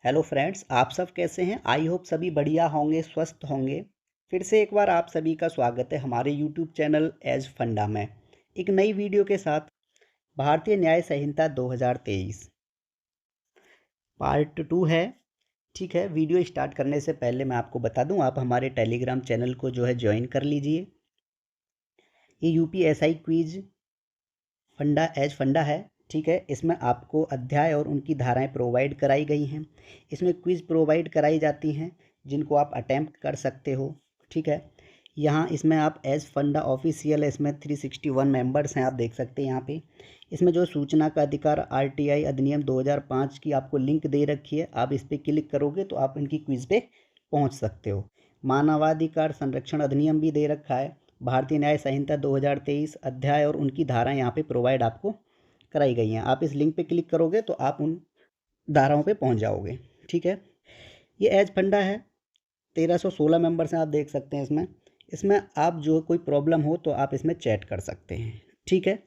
Hello friends, आप सब कैसे हैं। आई होप सभी बढ़िया होंगे, स्वस्थ होंगे। फिर से एक बार आप सभी का स्वागत है हमारे यूट्यूब चैनल एज फंडा में एक नई वीडियो के साथ। भारतीय न्याय संहिता 2023 पार्ट 2 है। ठीक है, वीडियो स्टार्ट करने से पहले मैं आपको बता दूं, आप हमारे टेलीग्राम चैनल को जो है ज्वाइन कर लीजिए। ये यूपीएसआई क्विज फंडा एज फंडा है। ठीक है, इसमें आपको अध्याय और उनकी धाराएं प्रोवाइड कराई गई हैं। इसमें क्विज प्रोवाइड कराई जाती हैं जिनको आप अटैम्प्ट कर सकते हो। ठीक है, यहाँ इसमें आप एज फंडा ऑफिशियल है, इसमें 361 मेंबर्स हैं, आप देख सकते हैं यहाँ पे। इसमें जो सूचना का अधिकार आरटीआई अधिनियम 2005 की आपको लिंक दे रखी है, आप इस पर क्लिक करोगे तो आप इनकी क्विज पे पहुँच सकते हो। मानवाधिकार संरक्षण अधिनियम भी दे रखा है। भारतीय न्याय संहिता 2023 अध्याय और उनकी धाराएं यहाँ पे प्रोवाइड आपको कराई गई हैं। आप इस लिंक पे क्लिक करोगे तो आप उन धाराओं पे पहुंच जाओगे। ठीक है, ये एज फंडा है, 1316 मेंबर्स हैं, आप देख सकते हैं। इसमें इसमें आप जो कोई प्रॉब्लम हो तो आप इसमें चैट कर सकते हैं। ठीक है,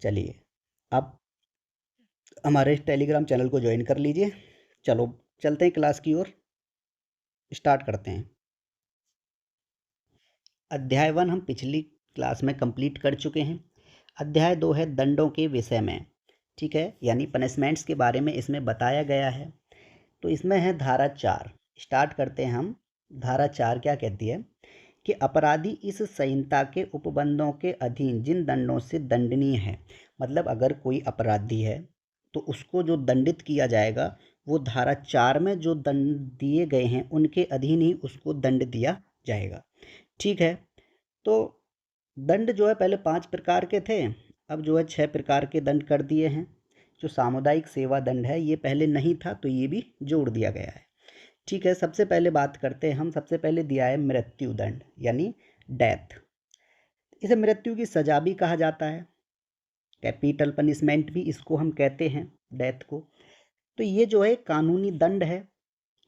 चलिए आप हमारे टेलीग्राम चैनल को ज्वाइन कर लीजिए। चलो चलते हैं क्लास की ओर, स्टार्ट करते हैं। अध्याय 1 हम पिछली क्लास में कंप्लीट कर चुके हैं। अध्याय 2 है दंडों के विषय में। ठीक है, यानी पनिशमेंट्स के बारे में इसमें बताया गया है। तो इसमें है धारा 4। स्टार्ट करते हैं हम। धारा 4 क्या कहती है कि अपराधी इस संहिता के उपबंधों के अधीन जिन दंडों से दंडनीय है, मतलब अगर कोई अपराधी है तो उसको जो दंडित किया जाएगा वो धारा 4 में जो दंड दिए गए हैं उनके अधीन ही उसको दंड दिया जाएगा। ठीक है, तो दंड जो है पहले 5 प्रकार के थे, अब जो है 6 प्रकार के दंड कर दिए हैं। जो सामुदायिक सेवा दंड है ये पहले नहीं था तो ये भी जोड़ दिया गया है। ठीक है, सबसे पहले बात करते हैं हम। सबसे पहले दिया है मृत्यु दंड यानी डेथ। इसे मृत्यु की सजा भी कहा जाता है, कैपिटल पनिशमेंट भी इसको हम कहते हैं, डेथ को। तो ये जो है कानूनी दंड है।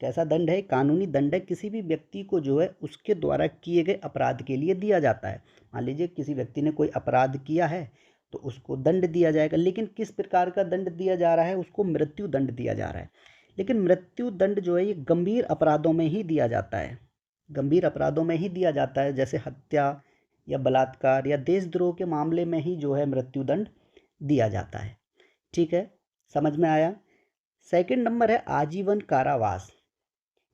कैसा दंड है? कानूनी दंड है, किसी भी व्यक्ति को जो है उसके द्वारा किए गए अपराध के लिए दिया जाता है। मान लीजिए किसी व्यक्ति ने कोई अपराध किया है तो उसको दंड दिया जाएगा, लेकिन किस प्रकार का दंड दिया जा रहा है? उसको मृत्यु दंड दिया जा रहा है। लेकिन मृत्यु दंड जो है ये गंभीर अपराधों में ही दिया जाता है, गंभीर अपराधों में ही दिया जाता है, जैसे हत्या या बलात्कार या देशद्रोह के मामले में ही जो है मृत्यु दंड दिया जाता है। ठीक है, समझ में आया। सेकंड नंबर है आजीवन कारावास,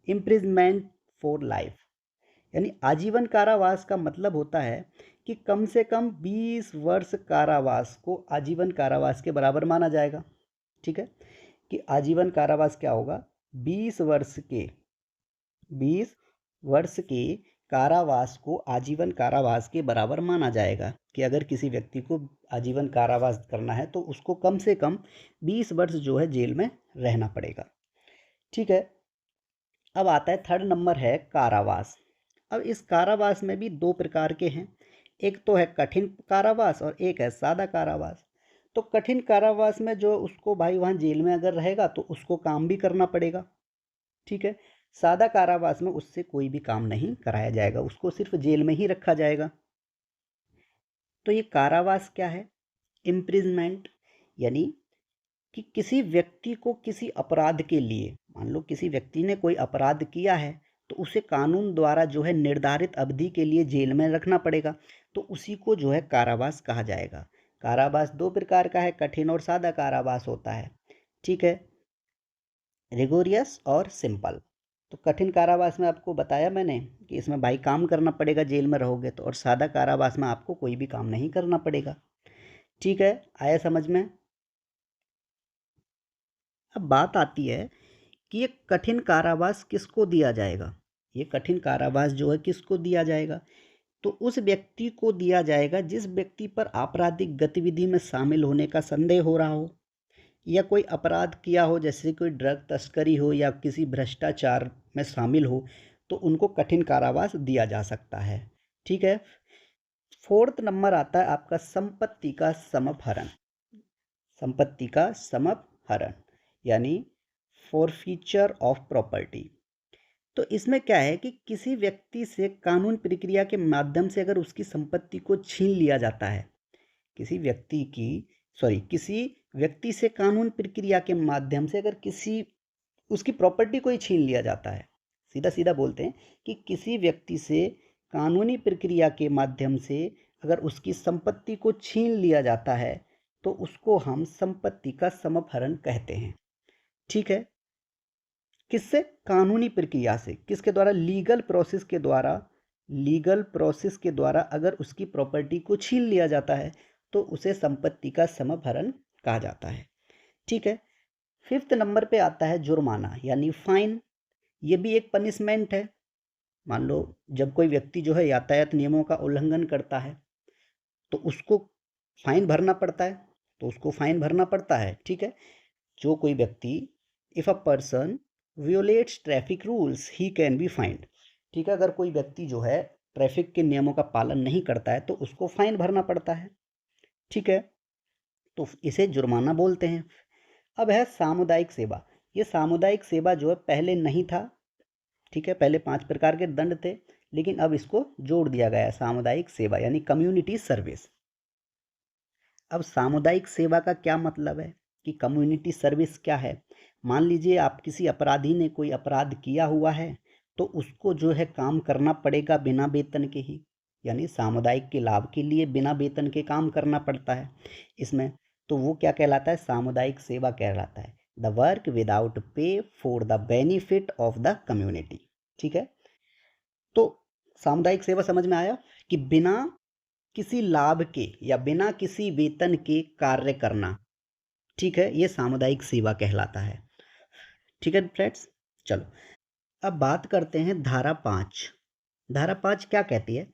इम्प्रिजमेंट फॉर लाइफ। यानी आजीवन कारावास का मतलब होता है कि कम से कम 20 वर्ष कारावास को आजीवन कारावास के बराबर माना जाएगा। ठीक है, कि आजीवन कारावास क्या होगा? 20 वर्ष के 20 वर्ष के कारावास को आजीवन कारावास के बराबर माना जाएगा। कि अगर किसी व्यक्ति को आजीवन कारावास करना है तो उसको कम से कम 20 वर्ष जो है जेल में रहना पड़ेगा। ठीक है, अब आता है थर्ड नंबर है कारावास। अब इस कारावास में भी 2 प्रकार के हैं, एक तो है कठिन कारावास और एक है सादा कारावास। तो कठिन कारावास में जो उसको भाई वहाँ जेल में अगर रहेगा तो उसको काम भी करना पड़ेगा। ठीक है, सादा कारावास में उससे कोई भी काम नहीं कराया जाएगा, उसको सिर्फ जेल में ही रखा जाएगा। तो ये कारावास क्या है? इम्प्रिजमेंट, यानी कि किसी व्यक्ति को किसी अपराध के लिए, मान लो किसी व्यक्ति ने कोई अपराध किया है तो उसे कानून द्वारा जो है निर्धारित अवधि के लिए जेल में रखना पड़ेगा, तो उसी को जो है कारावास कहा जाएगा। कारावास 2 प्रकार का है, कठिन और सादा कारावास होता है। ठीक है, रिगोरियस और सिंपल। तो कठिन कारावास में आपको बताया मैंने कि इसमें भाई काम करना पड़ेगा, जेल में रहोगे तो, और सादा कारावास में आपको कोई भी काम नहीं करना पड़ेगा। ठीक है, आया समझ में। अब बात आती है कि ये कठिन कारावास किसको दिया जाएगा? ये कठिन कारावास जो है किसको दिया जाएगा? तो उस व्यक्ति को दिया जाएगा जिस व्यक्ति पर आपराधिक गतिविधि में शामिल होने का संदेह हो रहा हो, या कोई अपराध किया हो, जैसे कोई ड्रग तस्करी हो या किसी भ्रष्टाचार में शामिल हो, तो उनको कठिन कारावास दिया जा सकता है। ठीक है, फोर्थ नंबर आता है आपका संपत्ति का समपहरण। संपत्ति का समपहरण यानी फॉरफीचर ऑफ प्रॉपर्टी। तो इसमें क्या है कि किसी व्यक्ति से कानून प्रक्रिया के माध्यम से अगर उसकी संपत्ति को छीन लिया जाता है, किसी व्यक्ति से कानून प्रक्रिया के माध्यम से अगर किसी उसकी प्रॉपर्टी को ही छीन लिया जाता है। सीधा सीधा बोलते हैं कि किसी व्यक्ति से कानूनी प्रक्रिया के माध्यम से अगर उसकी संपत्ति को छीन लिया जाता है तो उसको हम संपत्ति का समअपहरण कहते हैं। ठीक है, किससे? कानूनी प्रक्रिया से। किसके द्वारा? लीगल प्रोसेस के द्वारा। लीगल प्रोसेस के द्वारा अगर उसकी प्रॉपर्टी को छीन लिया जाता है तो उसे संपत्ति का समअपहरण कहा जाता है। ठीक है, 5th नंबर पे आता है जुर्माना यानी फाइन। ये भी एक पनिशमेंट है। मान लो जब कोई व्यक्ति जो है यातायात नियमों का उल्लंघन करता है तो उसको फाइन भरना पड़ता है, तो उसको फाइन भरना पड़ता है। ठीक है, जो कोई व्यक्ति, if a person violates traffic rules he can be find. ठीक है, अगर कोई व्यक्ति जो है ट्रैफिक के नियमों का पालन नहीं करता है तो उसको फाइन भरना पड़ता है। ठीक है, तो इसे जुर्माना बोलते हैं। अब है सामुदायिक सेवा। ये सामुदायिक सेवा जो है पहले नहीं था। ठीक है, पहले 5 प्रकार के दंड थे, लेकिन अब इसको जोड़ दिया गया है सामुदायिक सेवा यानी कम्युनिटी सर्विस। अब सामुदायिक सेवा का क्या मतलब है कि कम्युनिटी सर्विस क्या है? मान लीजिए आप किसी अपराधी ने कोई अपराध किया हुआ है तो उसको जो है काम करना पड़ेगा बिना वेतन के ही, यानी सामुदायिक के लाभ के लिए बिना वेतन के काम करना पड़ता है इसमें। तो वो क्या कहलाता है? सामुदायिक सेवा कहलाता है। The work without pay for the benefit of the community. ठीक है, तो सामुदायिक सेवा समझ में आया कि बिना किसी लाभ के या बिना किसी वेतन के कार्य करना। ठीक है, ये सामुदायिक सेवा कहलाता है। ठीक है फ्रेंड्स, चलो अब बात करते हैं धारा 5। धारा 5 क्या कहती है?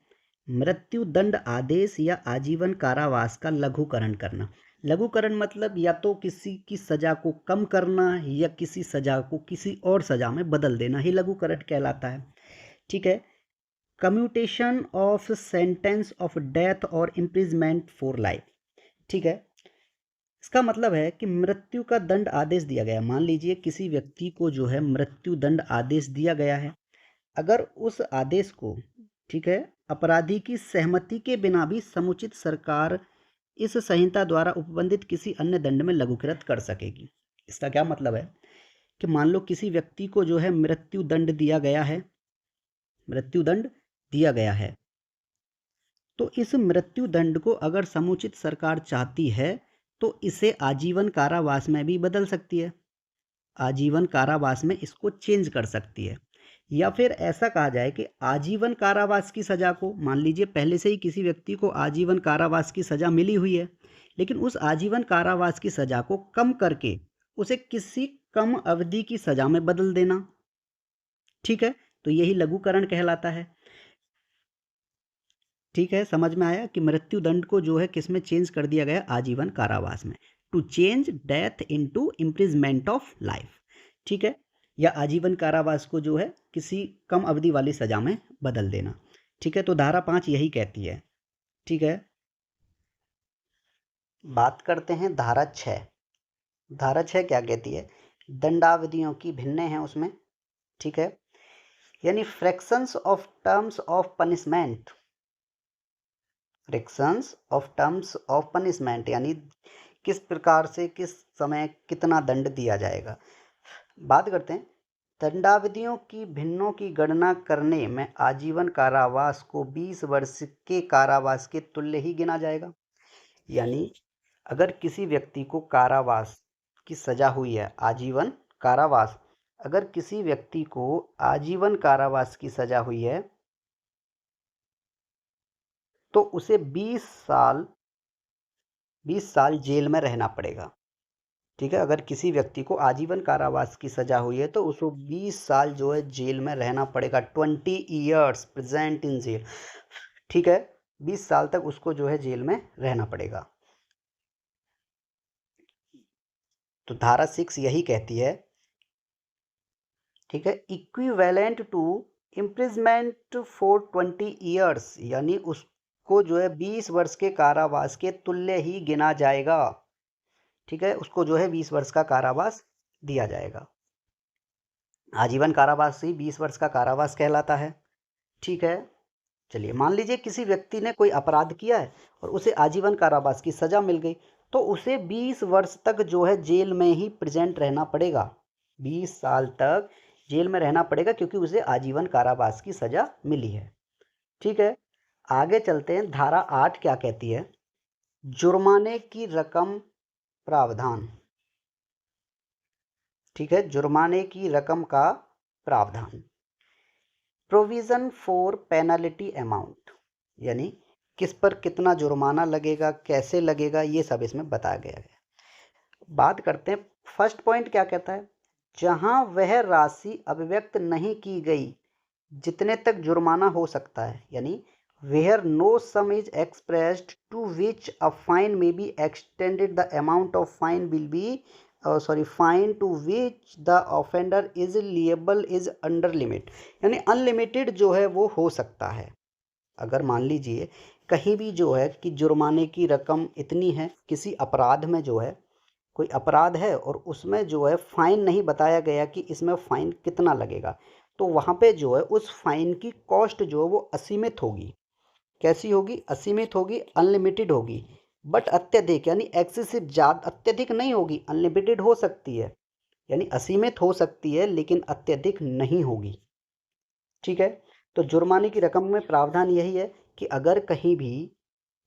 मृत्यु दंड आदेश या आजीवन कारावास का लघुकरण करना। लघुकरण मतलब या तो किसी की सजा को कम करना या किसी सजा को किसी और सजा में बदल देना ही लघुकरण कहलाता है। ठीक है, commutation of sentence of death और इम्प्रिजमेंट फॉर लाइफ। ठीक है, इसका मतलब है कि मृत्यु का दंड आदेश दिया गया। मान लीजिए किसी व्यक्ति को जो है मृत्यु दंड आदेश दिया गया है, अगर उस आदेश को, ठीक है, अपराधी की सहमति के बिना भी समुचित सरकार इस संहिता द्वारा उपबंधित किसी अन्य दंड में लघुकृत कर सकेगी। इसका क्या मतलब है कि मान लो किसी व्यक्ति को जो है मृत्यु दंड दिया गया है, मृत्यु दंड दिया गया है, तो इस मृत्यु दंड को अगर समुचित सरकार चाहती है तो इसे आजीवन कारावास में भी बदल सकती है। आजीवन कारावास में इसको चेंज कर सकती है। या फिर ऐसा कहा जाए कि आजीवन कारावास की सजा को, मान लीजिए पहले से ही किसी व्यक्ति को आजीवन कारावास की सजा मिली हुई है, लेकिन उस आजीवन कारावास की सजा को कम करके उसे किसी कम अवधि की सजा में बदल देना। ठीक है, तो यही लघुकरण कहलाता है। ठीक है, समझ में आया कि मृत्यु दंड को जो है किसमें चेंज कर दिया गया? आजीवन कारावास में। To change death into imprisonment of life. ठीक है, या आजीवन कारावास को जो है किसी कम अवधि वाली सजा में बदल देना। ठीक है, तो धारा 5 यही कहती है। ठीक है, बात करते हैं धारा 6। धारा 6 क्या कहती है? दंडावधियों की भिन्न है उसमें। ठीक है, यानी fractions of terms of punishment. Fractions of terms of punishment यानी किस प्रकार से किस समय कितना दंड दिया जाएगा। बात करते हैं दंडावधियों की भिन्नों की गणना करने में आजीवन कारावास को 20 वर्ष के कारावास के तुल्य ही गिना जाएगा। यानी अगर किसी व्यक्ति को कारावास की सजा हुई है, आजीवन कारावास, अगर किसी व्यक्ति को आजीवन कारावास की सजा हुई है तो उसे 20 साल जेल में रहना पड़ेगा। ठीक है, अगर किसी व्यक्ति को आजीवन कारावास की सजा हुई है तो उसको 20 साल जो है जेल में रहना पड़ेगा। 20 ईयर्स प्रेजेंट इन जेल। ठीक है, 20 साल तक उसको जो है जेल में रहना पड़ेगा। तो धारा 6 यही कहती है। ठीक है, equivalent to imprisonment for 20 years, यानी उसको जो है 20 वर्ष के कारावास के तुल्य ही गिना जाएगा। ठीक है, उसको जो है 20 वर्ष का कारावास दिया जाएगा। आजीवन कारावास ही 20 वर्ष का कारावास कहलाता है। ठीक है, चलिए मान लीजिए किसी व्यक्ति ने कोई अपराध किया है और उसे आजीवन कारावास की सजा मिल गई तो उसे 20 वर्ष तक जो है जेल में ही प्रेजेंट रहना पड़ेगा। 20 साल तक जेल में रहना पड़ेगा, क्योंकि उसे आजीवन कारावास की सजा मिली है। ठीक है, आगे चलते हैं। धारा 8 क्या कहती है? जुर्माने की रकम प्रावधान। ठीक है, जुर्माने की रकम का प्रावधान। प्रोविजन फॉर पेनल्टी अमाउंट, यानी किस पर कितना जुर्माना लगेगा, कैसे लगेगा, ये सब इसमें बताया गया है। बात करते हैं, फर्स्ट पॉइंट क्या कहता है? जहां वह राशि अभिव्यक्त नहीं की गई जितने तक जुर्माना हो सकता है, यानी where no sum is expressed to which a fine may be extended, the amount of fine will be fine to which the offender is liable is under limit, यानी अनलिमिटेड जो है वो हो सकता है। अगर मान लीजिए कहीं भी जो है कि जुर्माने की रकम इतनी है, किसी अपराध में जो है, कोई अपराध है और उसमें जो है फाइन नहीं बताया गया कि इसमें फाइन कितना लगेगा, तो वहाँ पे जो है उस फाइन की कॉस्ट जो है वो असीमित होगी। कैसी होगी? असीमित होगी, अनलिमिटेड होगी, बट अत्यधिक यानी एक्सेसिव, ज़्यादा अत्यधिक नहीं होगी। अनलिमिटेड हो सकती है, यानी असीमित हो सकती है, लेकिन अत्यधिक नहीं होगी। ठीक है, तो जुर्माने की रकम में प्रावधान यही है कि अगर कहीं भी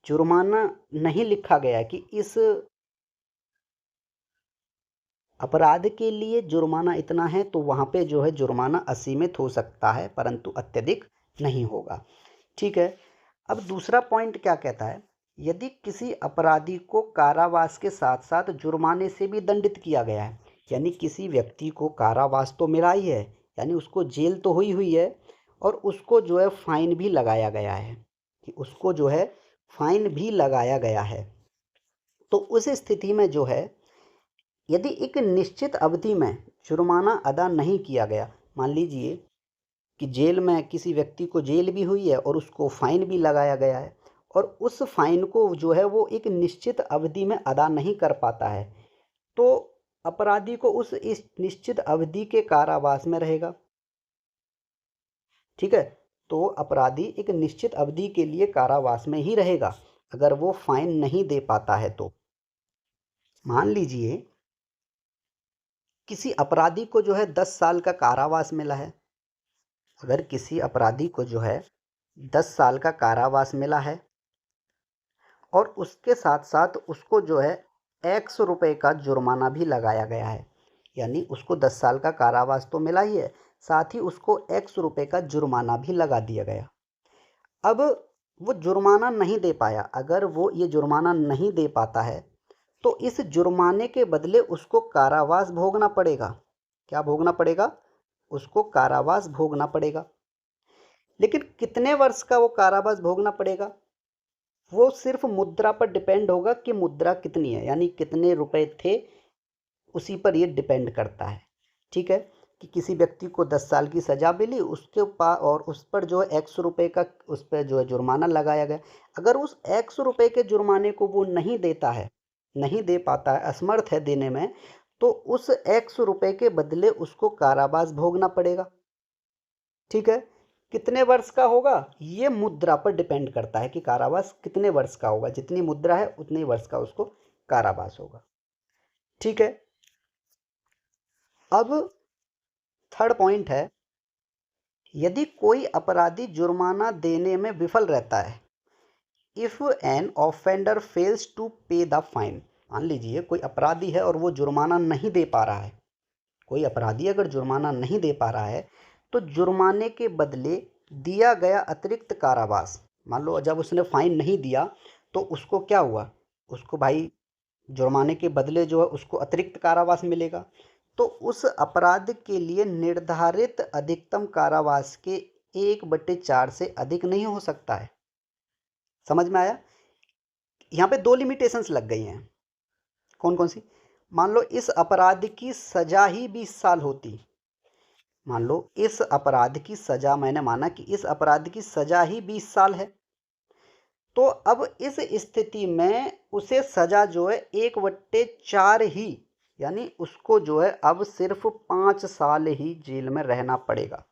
जुर्माना नहीं लिखा गया कि इस अपराध के लिए जुर्माना इतना है, तो वहाँ पे जो है जुर्माना असीमित हो सकता है, परंतु अत्यधिक नहीं होगा। ठीक है, अब दूसरा पॉइंट क्या कहता है? यदि किसी अपराधी को कारावास के साथ साथ जुर्माने से भी दंडित किया गया है, यानी किसी व्यक्ति को कारावास तो मिला ही है, यानी उसको जेल तो हुई हुई है, और उसको जो है फाइन भी लगाया गया है, कि उसको जो है फाइन भी लगाया गया है, तो उस स्थिति में जो है यदि एक निश्चित अवधि में जुर्माना अदा नहीं किया गया, मान लीजिए कि जेल में किसी व्यक्ति को जेल भी हुई है और उसको फाइन भी लगाया गया है, और उस फाइन को जो है वो एक निश्चित अवधि में अदा नहीं कर पाता है, तो अपराधी को उस इस निश्चित अवधि के कारावास में रहेगा। ठीक है, तो अपराधी एक निश्चित अवधि के लिए कारावास में ही रहेगा अगर वो फाइन नहीं दे पाता है। तो मान लीजिए किसी अपराधी को जो है 10 साल का कारावास मिला है। अगर किसी अपराधी को जो है 10 साल का कारावास मिला है और उसके साथ साथ उसको जो है 100 रुपये का जुर्माना भी लगाया गया है, यानी उसको 10 साल का कारावास तो मिला ही है, साथ ही उसको 100 रुपये का जुर्माना भी लगा दिया गया। अब वो जुर्माना नहीं दे पाया, अगर वो ये जुर्माना नहीं दे पाता है तो इस जुर्माने के बदले उसको कारावास भोगना पड़ेगा। क्या भोगना पड़ेगा? उसको कारावास भोगना पड़ेगा। लेकिन कितने वर्ष का वो कारावास भोगना पड़ेगा? वो सिर्फ मुद्रा पर डिपेंड होगा कि मुद्रा कितनी है, यानी कितने रुपए थे, उसी पर ये डिपेंड करता है। ठीक है, कि किसी व्यक्ति को 10 साल की सजा मिली, उसके पास और उस पर जो है 100 रुपये का उस पर जो है जुर्माना लगाया गया। अगर उस 100 रुपये के जुर्माने को वो नहीं देता है, नहीं दे पाता है, असमर्थ है देने में, तो उस 100 रुपये के बदले उसको कारावास भोगना पड़ेगा। ठीक है, कितने वर्ष का होगा ये मुद्रा पर डिपेंड करता है कि कारावास कितने वर्ष का होगा, जितनी मुद्रा है उतने वर्ष का उसको कारावास होगा। ठीक है, अब थर्ड पॉइंट है, यदि कोई अपराधी जुर्माना देने में विफल रहता है, if an offender fails to pay the fine. मान लीजिए कोई अपराधी है और वो जुर्माना नहीं दे पा रहा है, कोई अपराधी अगर जुर्माना नहीं दे पा रहा है तो जुर्माने के बदले दिया गया अतिरिक्त कारावास, मान लो जब उसने फाइन नहीं दिया तो उसको क्या हुआ, उसको भाई जुर्माने के बदले जो है उसको अतिरिक्त कारावास मिलेगा, तो उस अपराध के लिए निर्धारित अधिकतम कारावास के 1/4 से अधिक नहीं हो सकता है। समझ में आया? यहाँ पे 2 लिमिटेशंस लग गई हैं। कौन कौन सी? मान लो इस अपराध की सजा ही 20 साल होती, मान लो इस अपराध की सजा, मैंने माना कि इस अपराध की सजा ही 20 साल है, तो अब इस स्थिति में उसे सजा जो है 1/4 ही, यानी उसको जो है अब सिर्फ 5 साल ही जेल में रहना पड़ेगा।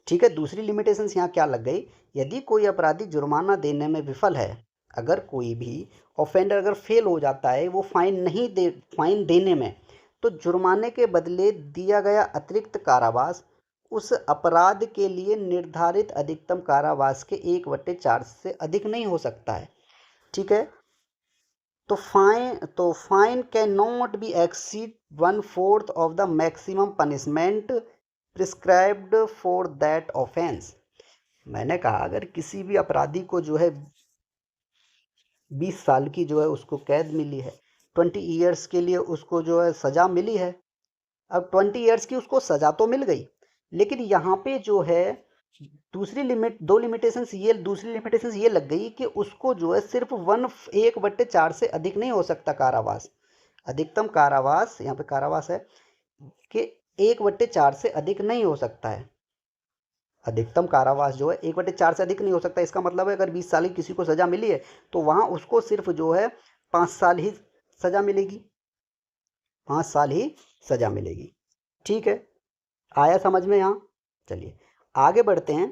ठीक है, दूसरी लिमिटेशंस यहाँ क्या लग गई? यदि कोई अपराधी जुर्माना देने में विफल है, अगर कोई भी ऑफेंडर अगर फेल हो जाता है वो फाइन देने में, तो जुर्माने के बदले दिया गया अतिरिक्त कारावास उस अपराध के लिए निर्धारित अधिकतम कारावास के 1/4 से अधिक नहीं हो सकता है। ठीक है, तो fine can not be exceed 1/4 of the maximum punishment prescribed for that offence. मैंने कहा अगर किसी भी अपराधी को जो है 20 साल की जो है उसको कैद मिली है, 20 ईयर्स के लिए उसको जो है सज़ा मिली है। अब 20 ईयर्स की उसको सज़ा तो मिल गई, लेकिन यहाँ पे जो है दूसरी लिमिटेशंस ये लग गई कि उसको जो है सिर्फ 1/4 से अधिक नहीं हो सकता कारावास। अधिकतम कारावास, यहाँ पे कारावास है कि 1/4 से अधिक नहीं हो सकता है। अधिकतम कारावास जो है 1/4 से अधिक नहीं हो सकता। इसका मतलब है अगर 20 साल की किसी को सज़ा मिली है तो वहाँ उसको सिर्फ जो है 5 साल ही सज़ा मिलेगी, 5 साल ही सज़ा मिलेगी। ठीक है, आया समझ में यहाँ? चलिए आगे बढ़ते हैं।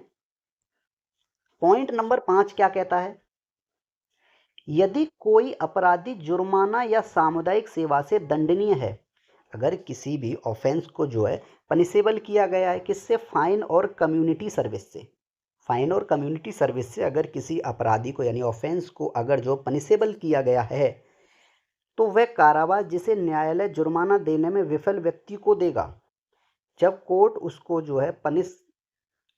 पॉइंट नंबर 5 क्या कहता है? यदि कोई अपराधी जुर्माना या सामुदायिक सेवा से दंडनीय है, अगर किसी भी ऑफेंस को जो है पनिशेबल किया गया है किससे? फाइन और कम्युनिटी सर्विस से। फाइन और कम्युनिटी सर्विस से अगर किसी अपराधी को यानी ऑफेंस को अगर जो पनिशेबल किया गया है तो वह कारावास जिसे न्यायालय जुर्माना देने में विफल व्यक्ति को देगा। जब कोर्ट उसको जो है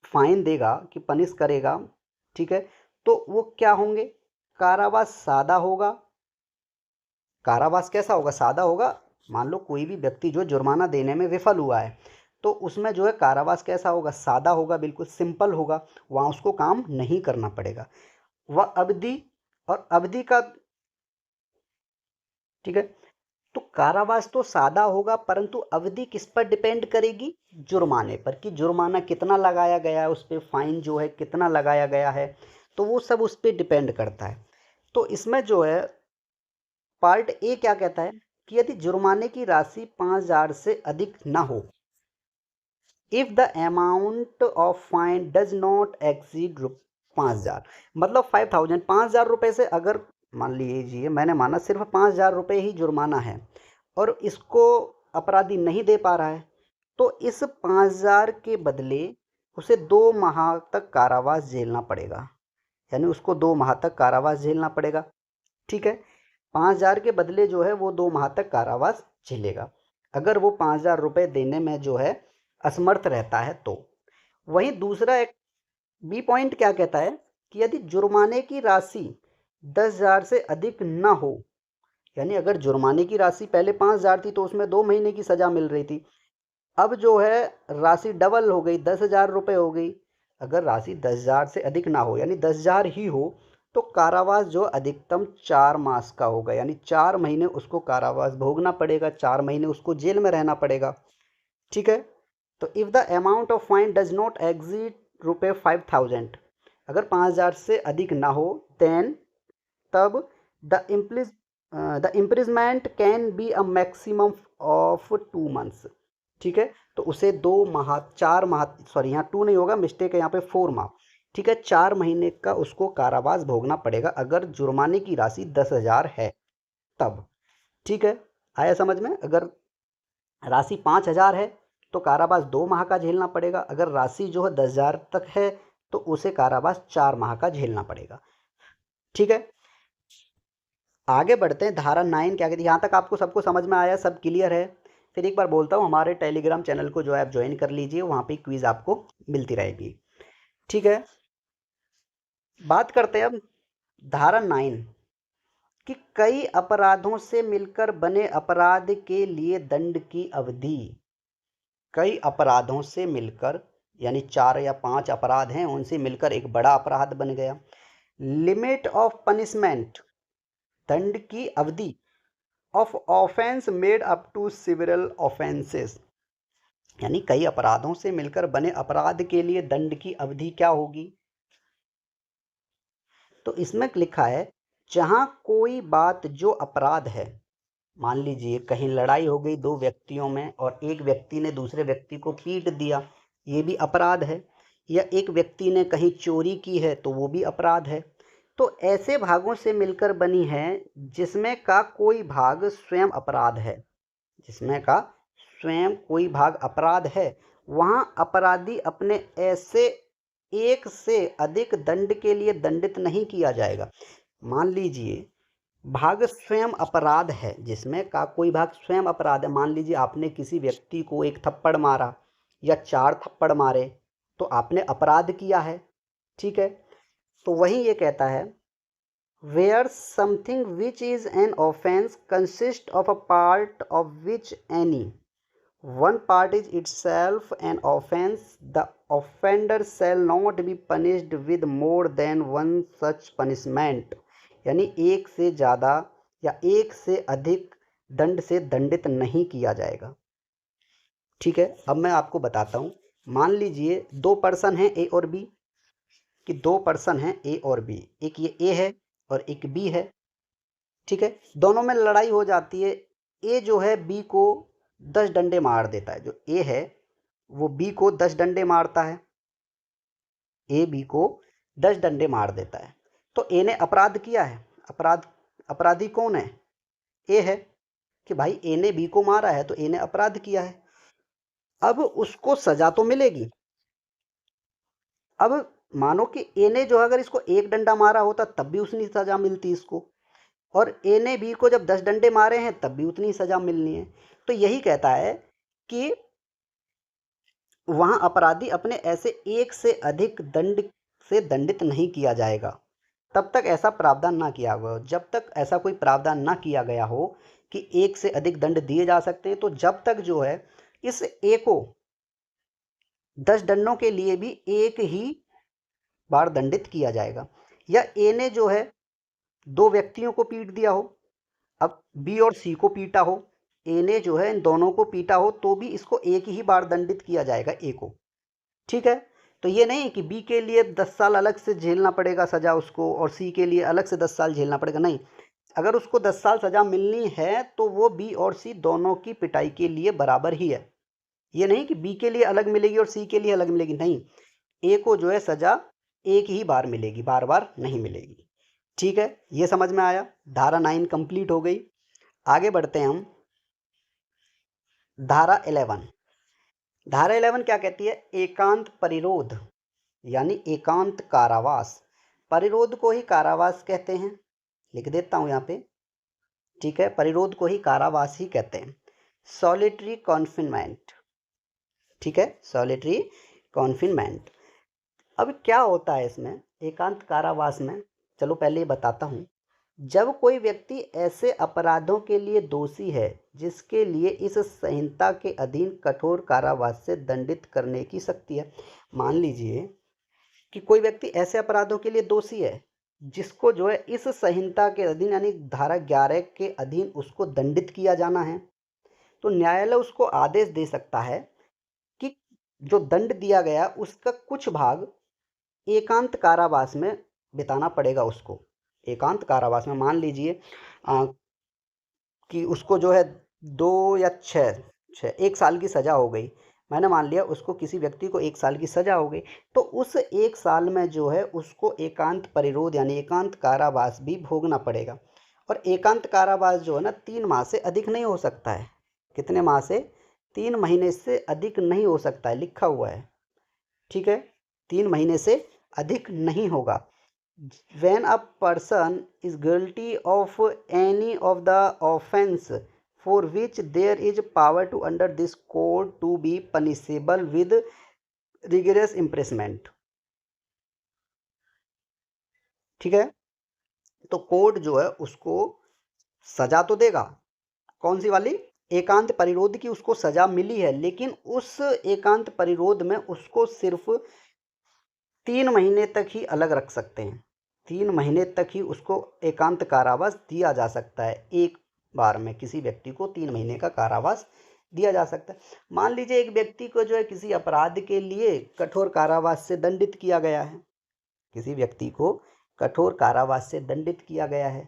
फाइन देगा कि पनिश करेगा, ठीक है, तो वो क्या होंगे? कारावास सादा होगा। कारावास कैसा होगा? सादा होगा। मान लो कोई भी व्यक्ति जो जुर्माना देने में विफल हुआ है तो उसमें जो है कारावास कैसा होगा? सादा होगा, बिल्कुल सिंपल होगा, वहाँ उसको काम नहीं करना पड़ेगा। वह अवधि और अवधि का, ठीक है, तो कारावास तो सादा होगा परंतु अवधि किस पर डिपेंड करेगी? जुर्माने पर, कि जुर्माना कितना लगाया गया है, उस पर फाइन जो है कितना लगाया गया है, तो वो सब उस पर डिपेंड करता है। तो इसमें जो है पार्ट ए क्या कहता है कि यदि जुर्माने की राशि 5,000 से अधिक ना हो, if the amount of fine does not exceed 5,000, मतलब 5,000 रुपये से अगर मान लीजिए मैंने माना सिर्फ 5,000 रुपये ही जुर्माना है और इसको अपराधी नहीं दे पा रहा है, तो इस 5,000 के बदले उसे 2 माह तक कारावास झेलना पड़ेगा, यानी उसको 2 माह तक कारावास झेलना पड़ेगा। ठीक है, 5,000 के बदले जो है वो 2 माह तक कारावास झेलेगा अगर वो 5,000 रुपये देने में जो है असमर्थ रहता है तो। वहीं दूसरा एक बी पॉइंट क्या कहता है कि यदि जुर्माने की राशि 10,000 से अधिक ना हो, यानी अगर जुर्माने की राशि पहले 5,000 थी तो उसमें 2 महीने की सज़ा मिल रही थी, अब जो है राशि डबल हो गई, 10,000 रुपये हो गई। अगर राशि 10,000 से अधिक ना हो यानी 10,000 ही हो तो कारावास जो अधिकतम 4 मास का होगा, यानी 4 महीने उसको कारावास भोगना पड़ेगा, 4 महीने उसको जेल में रहना पड़ेगा। ठीक है, तो if the amount of fine does not exceed ₹5,000, अगर 5,000 से अधिक ना हो देन तब the imprisonment can be a maximum of 2 months. ठीक है, तो उसे 2 माह 4 माह, सॉरी यहाँ 2 नहीं होगा, मिस्टेक है यहाँ पे 4 माह। ठीक है, 4 महीने का उसको कारावास भोगना पड़ेगा अगर जुर्माने की राशि 10,000 है तब। ठीक है, आया समझ में? अगर राशि 5,000 है तो कारावास 2 माह का झेलना पड़ेगा, अगर राशि जो है 10,000 तक है तो उसे कारावास 4 माह का झेलना पड़ेगा। ठीक है, आगे बढ़ते हैं। धारा 9 क्या कहती है? यहाँ तक आपको सबको समझ में आया, सब क्लियर है? फिर एक बार बोलता हूँ, हमारे टेलीग्राम चैनल को जो है आप ज्वाइन कर लीजिए, वहाँ पे क्विज़ आपको मिलती रहेगी। ठीक है, बात करते हैं अब धारा 9 कि कई अपराधों से मिलकर बने अपराध के लिए दंड की अवधि। कई अपराधों से मिलकर, यानी 4 या 5 अपराध हैं, उनसे मिलकर एक बड़ा अपराध बन गया। लिमिट ऑफ पनिशमेंट, दंड की अवधि of offence made up to civil offences, यानी कई अपराधों से मिलकर बने अपराध के लिए दंड की अवधि क्या होगी? तो इसमें लिखा है जहां कोई बात जो अपराध है, मान लीजिए कहीं लड़ाई हो गई 2 व्यक्तियों में और एक व्यक्ति ने दूसरे व्यक्ति को पीट दिया, ये भी अपराध है, या एक व्यक्ति ने कहीं चोरी की है तो वो भी अपराध है। तो ऐसे भागों से मिलकर बनी है जिसमें का कोई भाग स्वयं अपराध है, जिसमें का स्वयं कोई भाग अपराध है, वहां अपराधी अपने ऐसे एक से अधिक दंड के लिए दंडित नहीं किया जाएगा। मान लीजिए भाग स्वयं अपराध है, जिसमें का कोई भाग स्वयं अपराध है। मान लीजिए आपने किसी व्यक्ति को एक थप्पड़ मारा या 4 थप्पड़ मारे, तो आपने अपराध किया है, ठीक है। तो वही ये कहता है, where something which is an offense consists of a part of which any one part is itself an offense, the offender shall not be punished with more than one such punishment। यानी एक से ज़्यादा या एक से अधिक दंड से दंडित नहीं किया जाएगा, ठीक है। अब मैं आपको बताता हूँ। मान लीजिए 2 पर्सन हैं ए और बी, कि 2 पर्सन हैं ए और बी, एक ये ए है और एक बी है, ठीक है। दोनों में लड़ाई हो जाती है। ए जो है बी को 10 डंडे मार देता है। जो ए है वो बी को 10 डंडे मारता है। ए बी को 10 डंडे मार देता है। तो ए ने अपराध किया है। अपराधी कौन है? ए है, कि भाई ए ने बी को मारा है तो ए ने अपराध किया है। अब उसको सजा तो मिलेगी। अब मानो कि ए ने जो अगर इसको 1 डंडा मारा होता तब भी उतनी सजा मिलती इसको, और ए ने बी को जब 10 डंडे मारे हैं तब भी उतनी सजा मिलनी है। तो यही कहता है कि वहां अपराधी अपने ऐसे एक से अधिक दंड से दंडित नहीं किया जाएगा, तब तक ऐसा प्रावधान ना किया गया हो। जब तक ऐसा कोई प्रावधान ना किया गया हो कि एक से अधिक दंड दिए जा सकते हैं, तो जब तक जो है इस ए को 10 दंडों के लिए भी एक ही बार दंडित किया जाएगा। या ए ने जो है 2 व्यक्तियों को पीट दिया हो, अब बी और सी को पीटा हो, ए ने जो है इन दोनों को पीटा हो, तो भी इसको एक ही बार दंडित किया जाएगा ए को, ठीक है। तो ये नहीं कि बी के लिए 10 साल अलग से झेलना पड़ेगा सजा उसको, और सी के लिए अलग से 10 साल झेलना पड़ेगा, नहीं। अगर उसको 10 साल सजा मिलनी है तो वो बी और सी दोनों की पिटाई के लिए बराबर ही है। ये नहीं कि बी के लिए अलग मिलेगी और सी के लिए अलग मिलेगी, नहीं। ए को जो है सजा एक ही बार मिलेगी, बार बार नहीं मिलेगी, ठीक है। ये समझ में आया। धारा 9 कंप्लीट हो गई। आगे बढ़ते हैं हम। धारा 11। धारा 11 क्या कहती है? एकांत परिरोध यानी एकांत कारावास। परिरोध को ही कारावास कहते हैं, लिख देता हूं यहाँ पे, ठीक है। परिरोध को ही कारावास ही कहते हैं। सॉलिटरी कॉन्फिनमेंट, ठीक है, सॉलिटरी कॉन्फिनमेंट। अब क्या होता है इसमें एकांत कारावास में? चलो पहले ये बताता हूँ। जब कोई व्यक्ति ऐसे अपराधों के लिए दोषी है जिसके लिए इस संहिता के अधीन कठोर कारावास से दंडित करने की शक्ति है। मान लीजिए कि कोई व्यक्ति ऐसे अपराधों के लिए दोषी है जिसको जो है इस संहिता के अधीन यानी धारा 11 के अधीन उसको दंडित किया जाना है, तो न्यायालय उसको आदेश दे सकता है कि जो दंड दिया गया उसका कुछ भाग एकांत कारावास में बिताना पड़ेगा उसको। एकांत कारावास में मान लीजिए कि उसको जो है 2 या 1 साल की सजा हो गई। मैंने मान लिया उसको, किसी व्यक्ति को 1 साल की सजा हो गई, तो उस 1 साल में जो है उसको एकांत परिरोध यानी एकांत कारावास भी भोगना पड़ेगा। और एकांत कारावास जो है ना 3 माह से अधिक नहीं हो सकता है। कितने माह से? 3 महीने से अधिक नहीं हो सकता है, लिखा हुआ है, ठीक है। 3 महीने से अधिक नहीं होगा। When a person is guilty of any of the offense for which there is power to under this code to be punishable with rigorous imprisonment, ठीक है। तो कोर्ट जो है उसको सजा तो देगा, कौन सी वाली? एकांत परिरोध की उसको सजा मिली है, लेकिन उस एकांत परिरोध में उसको सिर्फ 3 महीने तक ही अलग रख सकते हैं। 3 महीने तक ही उसको एकांत कारावास दिया जा सकता है। एक बार में किसी व्यक्ति को 3 महीने का कारावास दिया जा सकता है। मान लीजिए एक व्यक्ति को जो है किसी अपराध के लिए कठोर कारावास से दंडित किया गया है। किसी व्यक्ति को कठोर कारावास से दंडित किया गया है,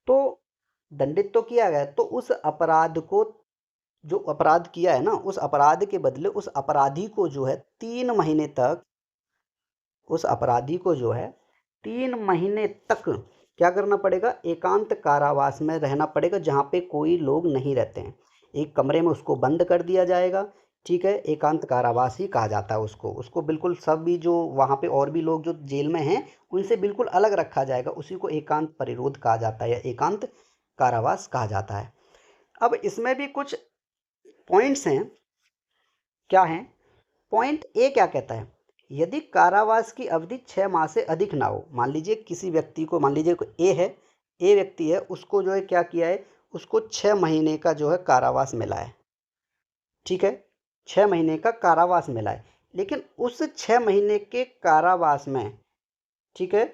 तो दंडित तो किया गया, तो उस अपराध को, जो अपराध किया है ना, उस अपराध के बदले उस अपराधी को जो है 3 महीने तक, उस अपराधी को जो है 3 महीने तक क्या करना पड़ेगा, एकांत कारावास में रहना पड़ेगा जहाँ पे कोई लोग नहीं रहते हैं। एक कमरे में उसको बंद कर दिया जाएगा, ठीक है, एकांत कारावास ही कहा जाता है उसको। उसको बिल्कुल सभी जो वहाँ पे और भी लोग जो जेल में हैं उनसे बिल्कुल अलग रखा जाएगा, उसी को एकांत परिरोध कहा जाता है या एकांत कारावास कहा जाता है। अब इसमें भी कुछ पॉइंट्स हैं, क्या हैं, पॉइंट ए क्या कहता है, यदि कारावास की अवधि 6 माह से अधिक ना हो, मान लीजिए किसी व्यक्ति को, मान लीजिए ए है, ए व्यक्ति है, उसको जो है क्या किया है, उसको 6 महीने का जो है कारावास मिला है, ठीक है, 6 महीने का कारावास मिला है, लेकिन उस 6 महीने के कारावास में, ठीक है,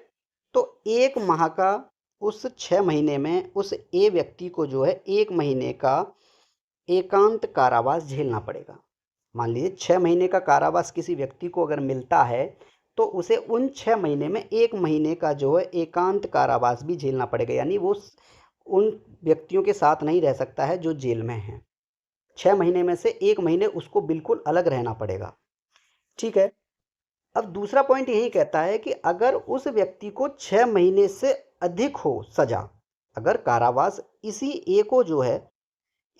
तो 1 माह का, उस 6 महीने में उस ए व्यक्ति को जो है 1 महीने का एकांत कारावास झेलना पड़ेगा। मान लीजिए 6 महीने का कारावास किसी व्यक्ति को अगर मिलता है तो उसे उन 6 महीने में 1 महीने का जो है एकांत कारावास भी झेलना पड़ेगा, यानी वो उन व्यक्तियों के साथ नहीं रह सकता है जो जेल में हैं। 6 महीने में से 1 महीने उसको बिल्कुल अलग रहना पड़ेगा, ठीक है। अब दूसरा पॉइंट यही कहता है कि अगर उस व्यक्ति को 6 महीने से अधिक हो सजा, अगर कारावास इसी ए को जो है,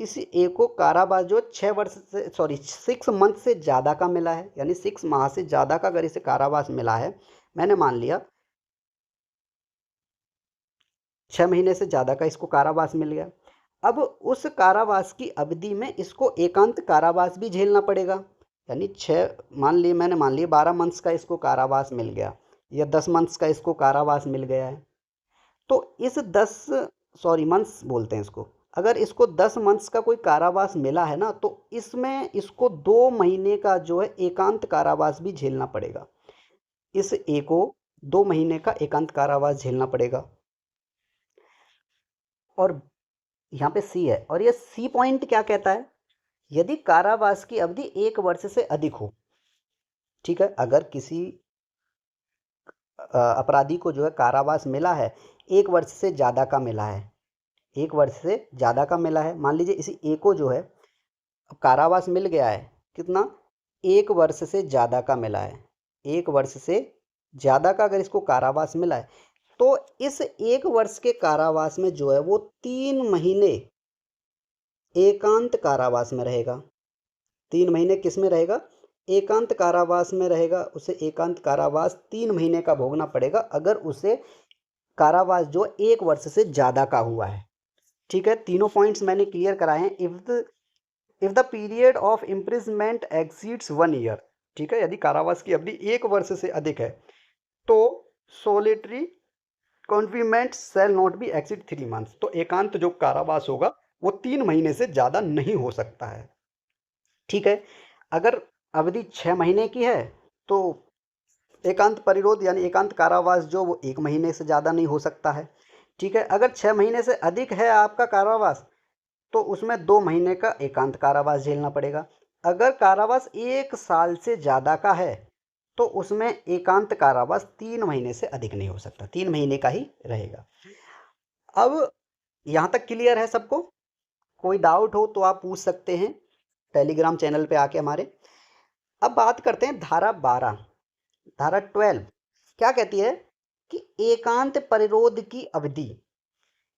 इसी ए को कारावास जो 6 वर्ष से, सॉरी 6 मंथ से ज़्यादा का मिला है, यानी 6 माह से ज़्यादा का अगर इसे कारावास मिला है, मैंने मान लिया 6 महीने से ज़्यादा का इसको कारावास मिल गया, अब उस कारावास की अवधि में इसको एकांत कारावास भी झेलना पड़ेगा, यानी 12 मंथ्स का इसको कारावास मिल गया या 10 मंथ्स का इसको कारावास मिल गया है, तो इस 10 मंथ्स बोलते हैं इसको, अगर इसको 10 मंथ्स का कोई कारावास मिला है ना, तो इसमें इसको 2 महीने का जो है एकांत कारावास भी झेलना पड़ेगा, इस ए को 2 महीने का एकांत कारावास झेलना पड़ेगा। और यहाँ पे सी है, और ये सी पॉइंट क्या कहता है, यदि कारावास की अवधि 1 वर्ष से अधिक हो, ठीक है, अगर किसी अपराधी को जो है कारावास मिला है 1 वर्ष से ज़्यादा का मिला है, 1 वर्ष से ज़्यादा का मिला है, मान लीजिए इसी ए को जो है कारावास मिल गया है, कितना, 1 वर्ष से ज़्यादा का मिला है, 1 वर्ष से ज़्यादा का अगर इसको कारावास मिला है, तो इस 1 वर्ष के कारावास में जो है वो 3 महीने एकांत कारावास में रहेगा। 3 महीने किस में रहेगा, एकांत कारावास में रहेगा, उसे एकांत कारावास 3 महीने का भोगना पड़ेगा अगर उसे कारावास जो 1 वर्ष से ज़्यादा का हुआ है, ठीक है। तीनों पॉइंट्स मैंने क्लियर कराए हैं। If the period of imprisonment exceeds 1 year, ठीक है, यदि कारावास की अवधि 1 वर्ष से अधिक है तो solitary confinement shall not be exceed 3 months, तो एकांत जो कारावास होगा वो 3 महीने से ज़्यादा नहीं हो सकता है, ठीक है। अगर अवधि 6 महीने की है तो एकांत परिरोध यानी एकांत कारावास जो वो 1 महीने से ज़्यादा नहीं हो सकता है, ठीक है। अगर 6 महीने से अधिक है आपका कारावास तो उसमें 2 महीने का एकांत कारावास झेलना पड़ेगा। अगर कारावास 1 साल से ज़्यादा का है तो उसमें एकांत कारावास 3 महीने से अधिक नहीं हो सकता, 3 महीने का ही रहेगा। अब यहाँ तक क्लियर है सबको, कोई डाउट हो तो आप पूछ सकते हैं टेलीग्राम चैनल पे आके हमारे। अब बात करते हैं धारा 12, धारा 12 क्या कहती है कि एकांत परिरोध की अवधि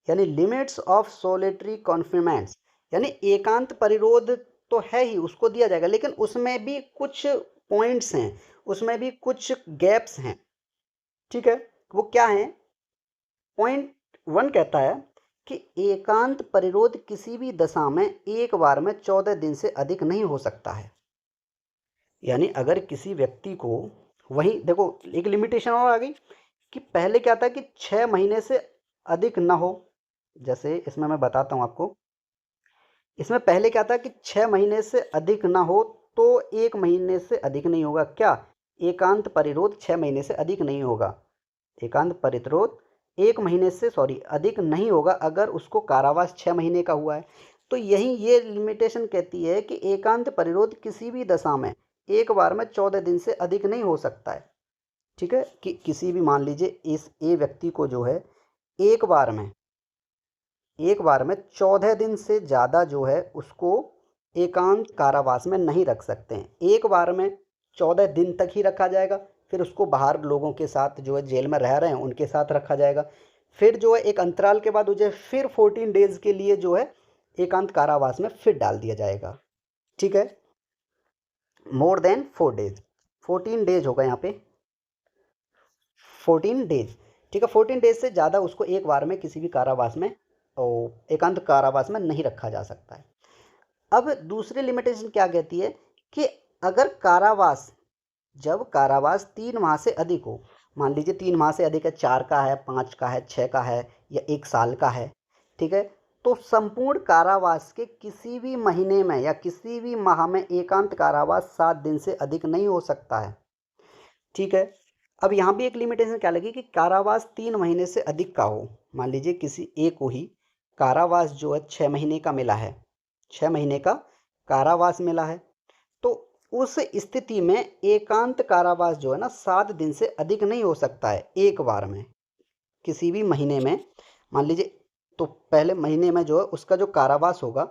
यानी लिमिट्स ऑफ सोलिटरी कॉन्फिनेंस, यानी एकांत परिरोध तो है ही, उसको दिया जाएगा, लेकिन उसमें भी कुछ पॉइंट्स हैं, उसमें भी कुछ गैप्स हैं, ठीक है। वो क्या है, पॉइंट 1 कहता है कि एकांत परिरोध किसी भी दशा में एक बार में 14 दिन से अधिक नहीं हो सकता है, यानी अगर किसी व्यक्ति को, वही देखो एक लिमिटेशन और आ गई कि पहले क्या था कि 6 महीने से अधिक ना हो, जैसे इसमें मैं बताता हूँ आपको, इसमें पहले क्या था कि 6 महीने से अधिक ना हो तो 1 महीने से अधिक नहीं होगा, क्या, एकांत परिरोध 6 महीने से अधिक नहीं होगा, एकांत परिरोध 1 महीने से अधिक नहीं होगा अगर उसको कारावास 6 महीने का हुआ है। तो यही ये लिमिटेशन कहती है कि एकांत परिरोध किसी भी दशा में एक बार में 14 दिन से अधिक नहीं हो सकता है, ठीक है। कि किसी भी, मान लीजिए इस ए व्यक्ति को जो है एक बार में 14 दिन से ज़्यादा जो है उसको एकांत कारावास में नहीं रख सकते हैं, एक बार में 14 दिन तक ही रखा जाएगा, फिर उसको बाहर लोगों के साथ जो है जेल में रह रहे हैं उनके साथ रखा जाएगा, फिर जो है एक अंतराल के बाद उसे फिर 14 डेज के लिए जो है एकांत कारावास में फिर डाल दिया जाएगा। ठीक है, मोर देन 4 डेज, 14 डेज होगा यहाँ पे, 14 डेज। ठीक है, 14 डेज से ज़्यादा उसको एक बार में किसी भी कारावास में एकांत कारावास में नहीं रखा जा सकता है। अब दूसरी लिमिटेशन क्या कहती है कि अगर कारावास, जब कारावास 3 माह से अधिक हो, मान लीजिए 3 माह से अधिक है, 4 का है, 5 का है, 6 का है या 1 साल का है, ठीक है, तो संपूर्ण कारावास के किसी भी महीने में या किसी भी माह में एकांत कारावास 7 दिन से अधिक नहीं हो सकता है। ठीक है, अब यहाँ भी एक लिमिटेशन क्या लगी कि कारावास 3 महीने से अधिक का हो। मान लीजिए किसी एक को ही कारावास जो है 6 महीने का मिला है, 6 महीने का कारावास मिला है, तो उस स्थिति में एकांत कारावास जो है ना 7 दिन से अधिक नहीं हो सकता है एक बार में किसी भी महीने में। मान लीजिए तो पहले महीने में जो है उसका जो कारावास होगा,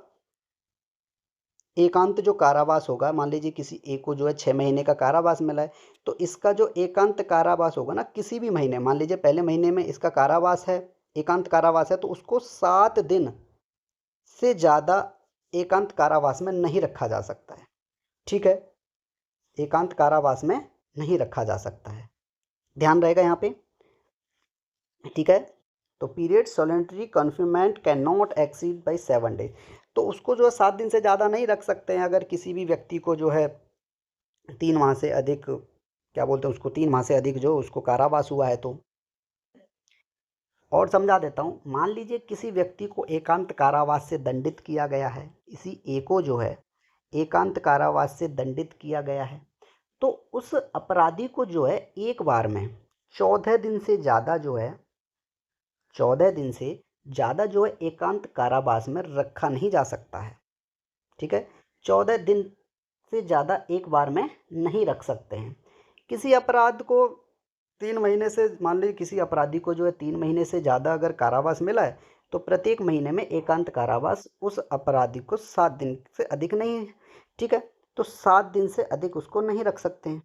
एकांत जो कारावास होगा, मान लीजिए किसी एक को जो है 6 महीने का कारावास मिला है, तो इसका जो एकांत कारावास होगा ना किसी भी महीने, मान लीजिए पहले महीने में इसका कारावास है, एकांत कारावास है, तो उसको 7 दिन से ज़्यादा एकांत कारावास में नहीं रखा जा सकता है। ठीक है, एकांत कारावास में नहीं रखा जा सकता है, ध्यान रहेगा यहाँ पे। ठीक है, तो period solitary confinement can not exceed by 7 days, तो उसको जो है 7 दिन से ज़्यादा नहीं रख सकते हैं अगर किसी भी व्यक्ति को जो है 3 माह से अधिक, क्या बोलते हैं उसको, 3 माह से अधिक जो उसको कारावास हुआ है। तो और समझा देता हूँ, मान लीजिए किसी व्यक्ति को एकांत कारावास से दंडित किया गया है, इसी ए को जो है एकांत कारावास से दंडित किया गया है, तो उस अपराधी को जो है एक बार में 14 दिन से ज़्यादा जो है, 14 दिन से ज़्यादा जो है एकांत कारावास में रखा नहीं जा सकता है। ठीक है, 14 दिन से ज़्यादा एक बार में नहीं रख सकते हैं। किसी अपराध को 3 महीने से, मान लीजिए किसी अपराधी को जो है 3 महीने से ज़्यादा अगर कारावास मिला है, तो प्रत्येक महीने में एकांत कारावास उस अपराधी को 7 दिन से अधिक नहीं है। ठीक है, तो 7 दिन से अधिक उसको नहीं रख सकते हैं,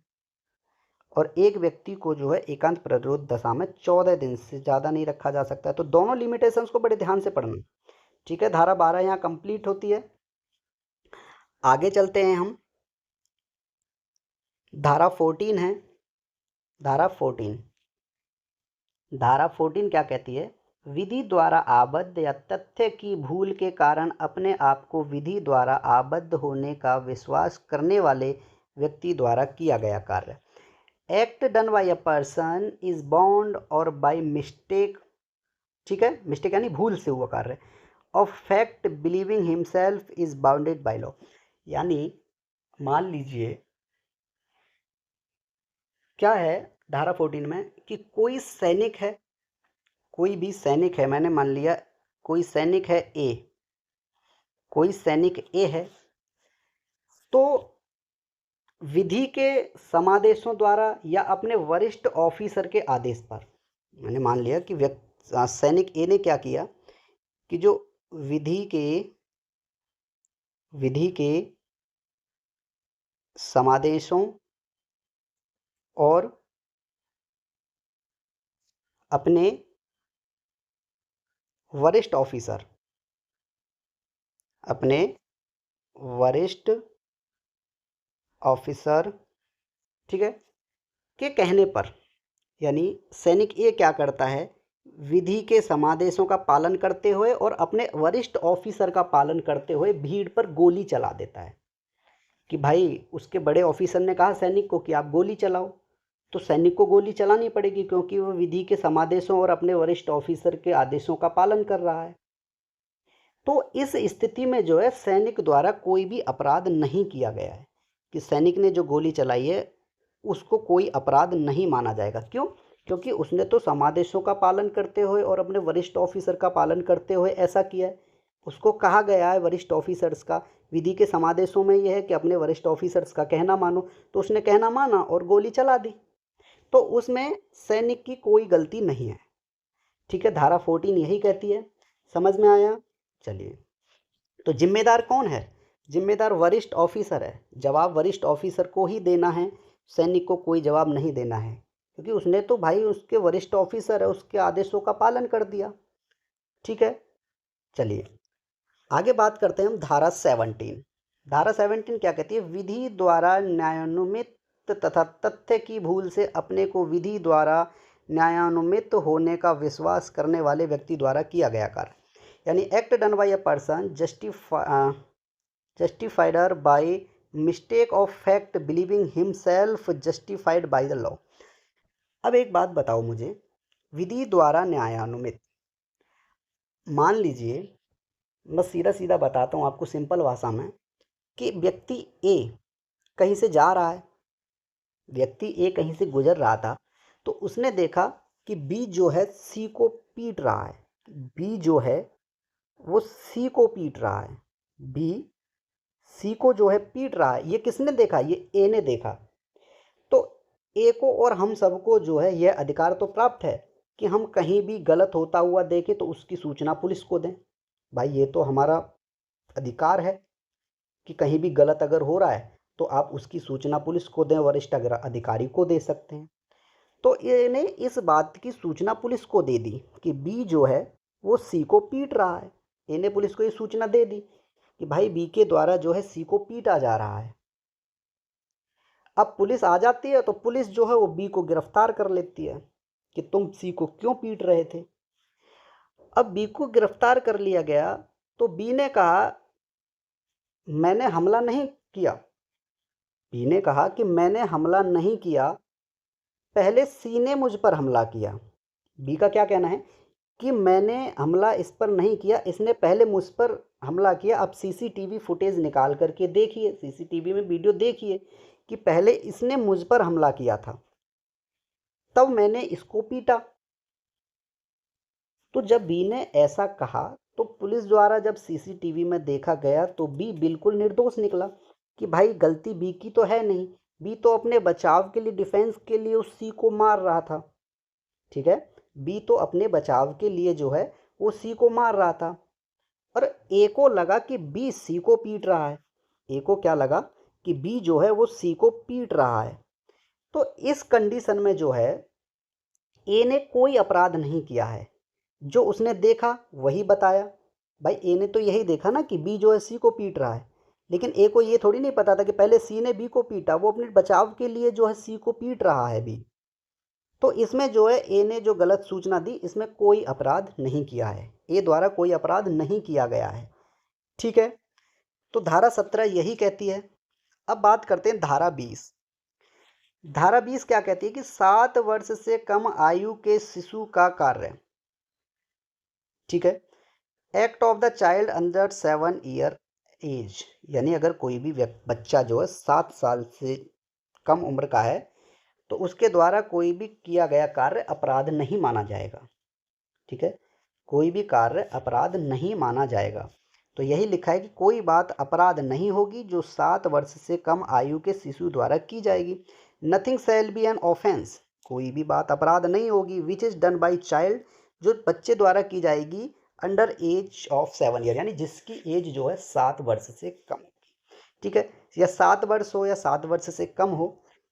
और एक व्यक्ति को जो है एकांत प्रतिरोध दशा में 14 दिन से ज़्यादा नहीं रखा जा सकता है। तो दोनों लिमिटेशंस को बड़े ध्यान से पढ़ना। ठीक है, धारा 12 यहाँ कंप्लीट होती है। आगे चलते हैं हम, धारा 14 है, धारा 14, धारा 14 क्या कहती है, विधि द्वारा आबद्ध या तथ्य की भूल के कारण अपने आप को विधि द्वारा आबद्ध होने का विश्वास करने वाले व्यक्ति द्वारा किया गया कार्य। Act done by a person is bound और बाय मिस्टेक, ठीक है, मिस्टेक यानी भूल से हुआ कार्य, of fact believing himself is bounded by law. यानी मान लीजिए क्या है धारा 14 में कि कोई सैनिक है, कोई भी सैनिक है, मैंने मान लिया कोई सैनिक है ए, कोई सैनिक ए है, तो विधि के समादेशों द्वारा या अपने वरिष्ठ ऑफिसर के आदेश पर, मैंने मान लिया कि सैनिक ए ने क्या किया कि जो विधि के समादेशों और अपने वरिष्ठ ऑफिसर, अपने वरिष्ठ ऑफिसर, ठीक है, के कहने पर, यानी सैनिक ए क्या करता है, विधि के समादेशों का पालन करते हुए और अपने वरिष्ठ ऑफिसर का पालन करते हुए भीड़ पर गोली चला देता है। कि भाई उसके बड़े ऑफिसर ने कहा सैनिक को कि आप गोली चलाओ, तो सैनिक को गोली चलानी पड़ेगी क्योंकि वो विधि के समादेशों और अपने वरिष्ठ ऑफिसर के आदेशों का पालन कर रहा है। तो इस स्थिति में जो है सैनिक द्वारा कोई भी अपराध नहीं किया गया है, कि सैनिक ने जो गोली चलाई है उसको कोई अपराध नहीं माना जाएगा। क्यों? क्योंकि उसने तो समादेशों का पालन करते हुए और अपने वरिष्ठ ऑफिसर का पालन करते हुए ऐसा किया है। उसको कहा गया है वरिष्ठ ऑफिसर्स का, विधि के समादेशों में यह है कि अपने वरिष्ठ ऑफिसर्स का कहना मानो, तो उसने कहना माना और गोली चला दी, तो उसमें सैनिक की कोई गलती नहीं है। ठीक है, धारा 14 यही कहती है। समझ में आया? चलिए, तो जिम्मेदार कौन है? जिम्मेदार वरिष्ठ ऑफिसर है। जवाब वरिष्ठ ऑफिसर को ही देना है, सैनिक को कोई जवाब नहीं देना है। क्योंकि उसने तो भाई उसके वरिष्ठ ऑफिसर है, उसके आदेशों का पालन कर दिया। ठीक है, चलिए आगे बात करते हैं हम धारा 17। धारा 17 क्या कहती है? विधि द्वारा न्यायानुमित तथा तथ्य की भूल से अपने को विधि द्वारा न्यायानुमित होने का विश्वास करने वाले व्यक्ति द्वारा किया गया कार्य, यानी act done by a person justified by mistake of fact believing himself justified by the law. अब एक बात बताओ मुझे, विधि द्वारा न्यायानुमित, मान लीजिए मैं सीधा सीधा बताता हूँ आपको सिंपल भाषा में कि व्यक्ति ए कहीं से जा रहा है, व्यक्ति ए कहीं से गुजर रहा था, तो उसने देखा कि बी जो है सी को पीट रहा है, बी जो है वो सी को पीट रहा है, बी सी को जो है पीट रहा है। ये किसने देखा? ये ए ने देखा। तो ए को और हम सबको जो है यह अधिकार तो प्राप्त है कि हम कहीं भी गलत होता हुआ देखें तो उसकी सूचना पुलिस को दें। भाई ये तो हमारा अधिकार है कि कहीं भी गलत अगर हो रहा है तो आप उसकी सूचना पुलिस को दें, वरिष्ठ अधिकारी को दे सकते हैं। तो ए ने इस बात की सूचना पुलिस को दे दी कि बी जो है वो सी को पीट रहा है। ए ने पुलिस को ये सूचना दे दी कि भाई बी के द्वारा जो है सी को पीटा जा रहा है। अब पुलिस आ जाती है तो पुलिस जो है वो बी को गिरफ्तार कर लेती है कि तुम सी को क्यों पीट रहे थे। अब बी को गिरफ्तार कर लिया गया तो बी ने कहा मैंने हमला नहीं किया। बी ने कहा कि मैंने हमला नहीं किया, पहले सी ने मुझ पर हमला किया। बी का क्या कहना है कि मैंने हमला इस पर नहीं किया, इसने पहले मुझ पर हमला किया। अब सीसीटीवी फुटेज निकाल करके देखिए, सीसीटीवी में वीडियो देखिए कि पहले इसने मुझ पर हमला किया था, तब मैंने इसको पीटा। तो जब बी ने ऐसा कहा तो पुलिस द्वारा जब सीसीटीवी में देखा गया तो बी बिल्कुल निर्दोष निकला कि भाई गलती बी की तो है नहीं, बी तो अपने बचाव के लिए, डिफेंस के लिए उस सी को मार रहा था। ठीक है, बी तो अपने बचाव के लिए जो है वो सी को मार रहा था और ए को लगा कि बी सी को पीट रहा है। ए को क्या लगा कि बी जो है वो सी को पीट रहा है। तो इस कंडीशन में जो है ए ने कोई अपराध नहीं किया है, जो उसने देखा वही बताया। भाई ए ने तो यही देखा ना कि बी जो है सी को पीट रहा है, लेकिन ए को ये थोड़ी नहीं पता था कि पहले सी ने बी को पीटा, वो अपने बचाव के लिए जो है सी को पीट रहा है बी। तो इसमें जो है ए ने जो गलत सूचना दी, इसमें कोई अपराध नहीं किया है, ए द्वारा कोई अपराध नहीं किया गया है। ठीक है, तो धारा 17 यही कहती है। अब बात करते हैं धारा 20। धारा 20 क्या कहती है कि 7 वर्ष से कम आयु के शिशु का कार्य। ठीक है, act of the child under 7 year age, यानी अगर कोई भी बच्चा जो है 7 साल से कम उम्र का है तो उसके द्वारा कोई भी किया गया कार्य अपराध नहीं माना जाएगा। ठीक है, कोई भी कार्य अपराध नहीं माना जाएगा। तो यही लिखा है कि कोई बात अपराध नहीं होगी जो 7 वर्ष से कम आयु के शिशु द्वारा की जाएगी। Nothing shall be an offence, कोई भी बात अपराध नहीं होगी which is done by child, जो बच्चे द्वारा की जाएगी अंडर एज ऑफ 7 ईयर, यानी जिसकी एज जो है 7 वर्ष से कम होगी। ठीक है, या 7 वर्ष हो या 7 वर्ष से कम हो,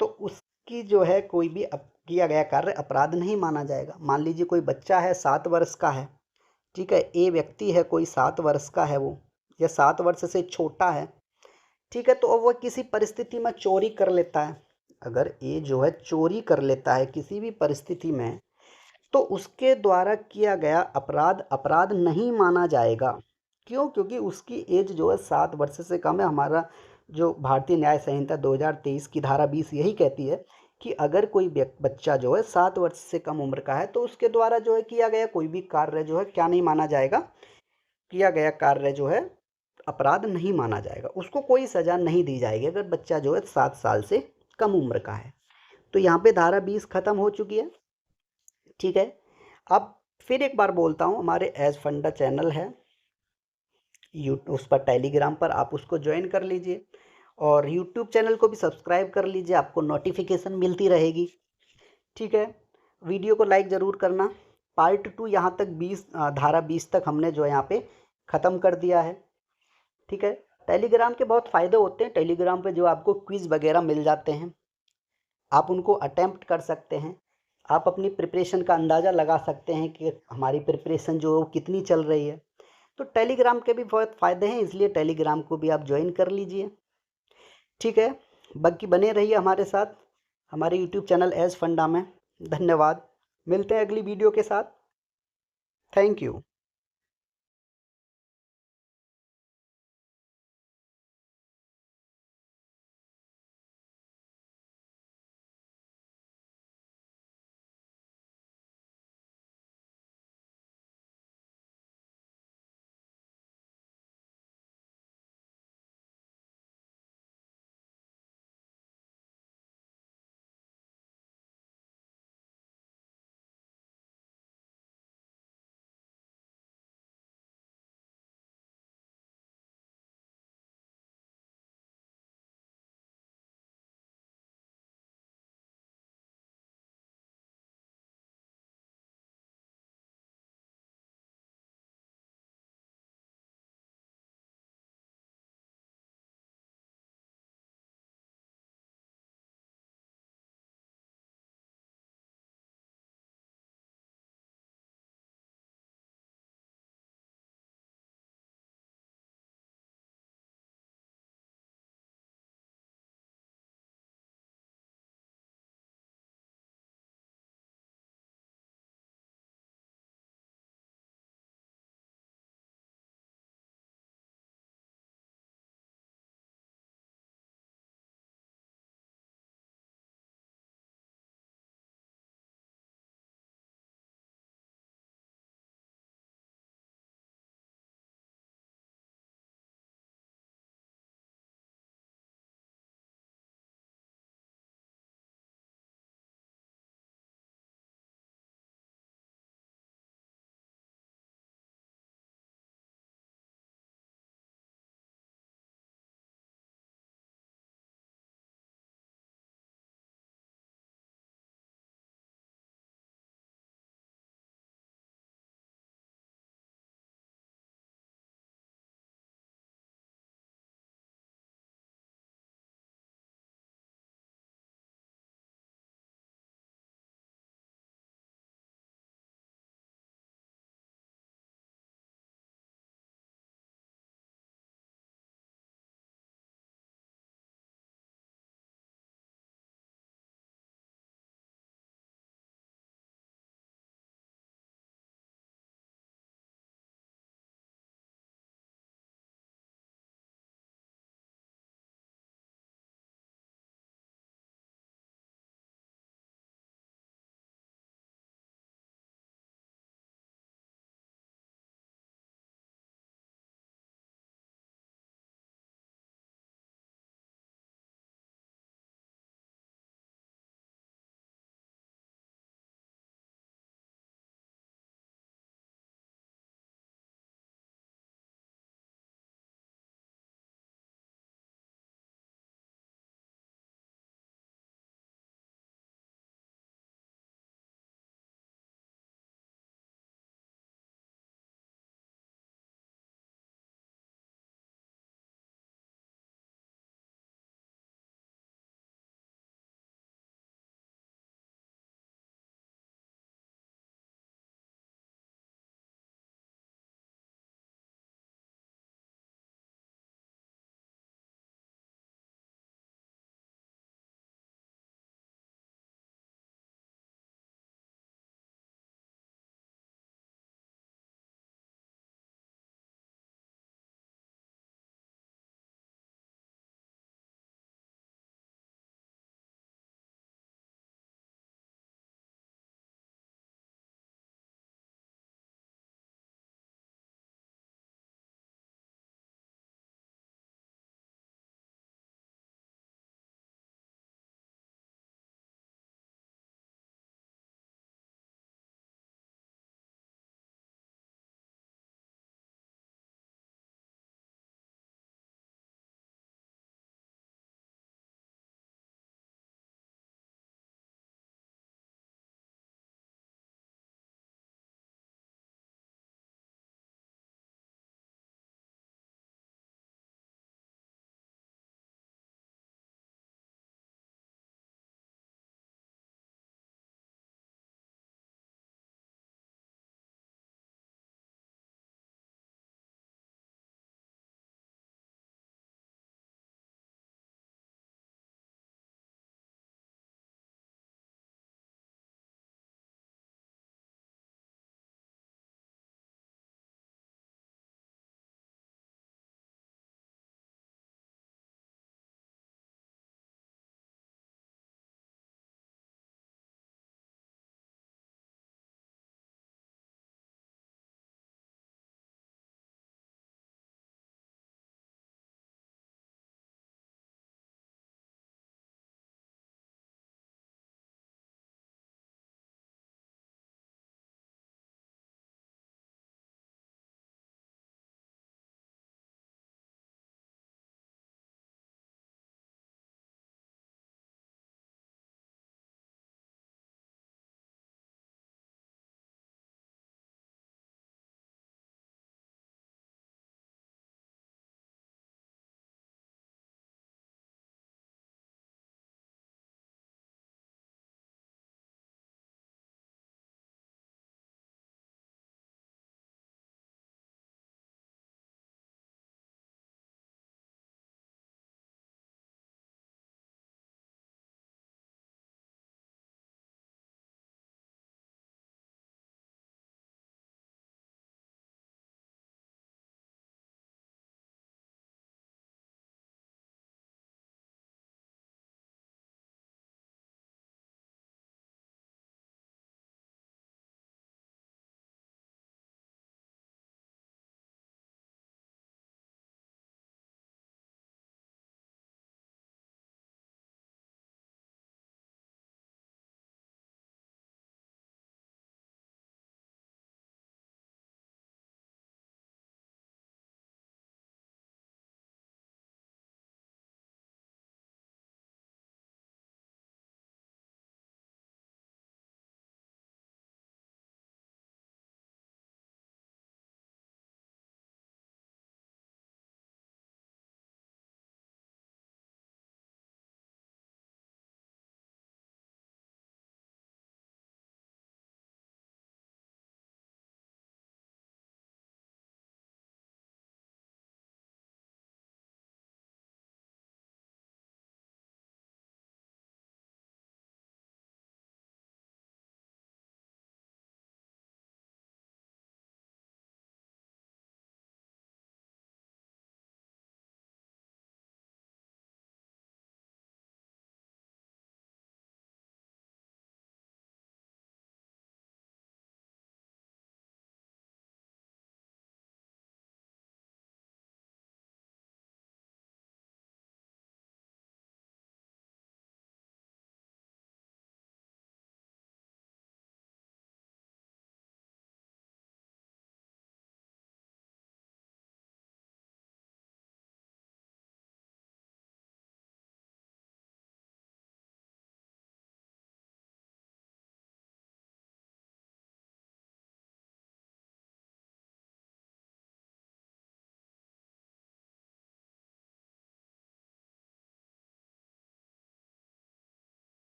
तो उसकी जो है कोई भी किया गया कार्य अपराध नहीं माना जाएगा। मान लीजिए कोई बच्चा है 7 वर्ष का है, ठीक है, ए व्यक्ति है कोई 7 वर्ष का है वो, या 7 वर्ष से छोटा है। ठीक है, तो अब वह किसी परिस्थिति में चोरी कर लेता है, अगर ए जो है चोरी कर लेता है किसी भी परिस्थिति में, तो उसके द्वारा किया गया अपराध अपराध नहीं माना जाएगा। क्यों? क्योंकि उसकी एज जो है 7 वर्ष से कम है। हमारा जो भारतीय न्याय संहिता 2023 की धारा 20 यही कहती है कि अगर कोई बच्चा जो है 7 वर्ष से कम उम्र का है तो उसके द्वारा जो है किया गया कोई भी कार्य जो है क्या नहीं माना जाएगा, किया गया कार्य जो है अपराध नहीं माना जाएगा, उसको कोई सज़ा नहीं दी जाएगी अगर बच्चा जो है 7 साल से कम उम्र का है। तो यहाँ पे धारा 20 खत्म हो चुकी है। ठीक है, अब फिर एक बार बोलता हूँ, हमारे एज फंडा चैनल है उस पर टेलीग्राम पर आप उसको ज्वाइन कर लीजिए और यूट्यूब चैनल को भी सब्सक्राइब कर लीजिए, आपको नोटिफिकेशन मिलती रहेगी। ठीक है, वीडियो को लाइक ज़रूर करना। पार्ट 2 यहाँ तक 20 धारा 20 तक हमने जो यहाँ पे ख़त्म कर दिया है। ठीक है, टेलीग्राम के बहुत फ़ायदे होते हैं, टेलीग्राम पे जो आपको क्विज़ वगैरह मिल जाते हैं, आप उनको अटेम्प्ट कर सकते हैं। आप अपनी प्रिपरेशन का अंदाज़ा लगा सकते हैं कि हमारी प्रिपरेशन जो कितनी चल रही है। तो टेलीग्राम के भी बहुत फ़ायदे हैं, इसलिए टेलीग्राम को भी आप ज्वाइन कर लीजिए। ठीक है, बाकी बने रहिए हमारे साथ हमारे यूट्यूब चैनल एज फंडा में। धन्यवाद, मिलते हैं अगली वीडियो के साथ। Thank you.